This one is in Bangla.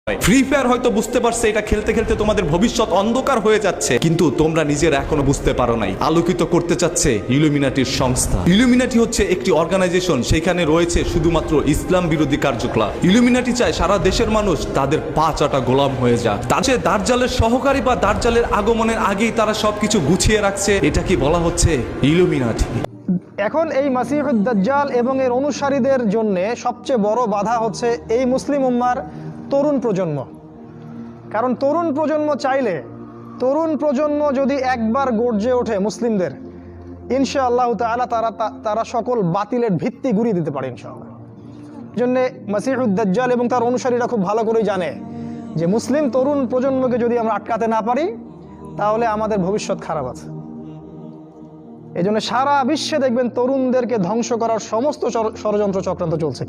ফ্রি ফায়ার হয়তো বুঝতে পারছে এটা খেলতে খেলতে তোমাদের ভবিষ্যৎ অন্ধকার হয়ে যাচ্ছে, কিন্তু তোমরা নিজেরা এখনো বুঝতে পারো নাই। আলোকিত করতে চাচ্ছে ইলুমিনাটির সংস্থা। ইলুমিনাটি হচ্ছে একটি অর্গানাইজেশন, সেখানে রয়েছে শুধুমাত্র ইসলাম বিরোধী কার্যকলাপ। ইলুমিনাটি চায় সারা দেশের মানুষ তাদের পা চাটা গোলাম হয়ে যাক। তাদের দাজ্জালের সহকারী বা দাজ্জালের আগমনের আগেই তারা সবকিছু গুছিয়ে রাখছে। এটা কি বলা হচ্ছে ইলুমিনাটি? এখন এই মাসিহুদ দাজ্জাল এবং এর অনুসারীদের জন্য সবচেয়ে বড় বাধা হচ্ছে এই মুসলিম উম্মার তরুণ প্রজন্ম। কারণ তরুণ প্রজন্ম চাইলে, তরুণ প্রজন্ম যদি একবার গর্জে ওঠে মুসলিমদের, ইনশাআল্লাহ তাআলা তারা সকল বাতিলের ভিত্তি গুঁড়িয়ে দিতে পারে ইনশাআল্লাহ। জন্যে মাসিহুদ দাজ্জাল এবং তার অনুসারীরা খুব ভালো করেই জানে যে মুসলিম তরুণ প্রজন্মকে যদি আমরা আটকাতে না পারি তাহলে আমাদের ভবিষ্যৎ খারাপ আছে। এই জন্য সারা বিশ্বে দেখবেন তরুণদেরকে ধ্বংস করার সমস্ত ষড়যন্ত্র চক্রান্ত চলছে।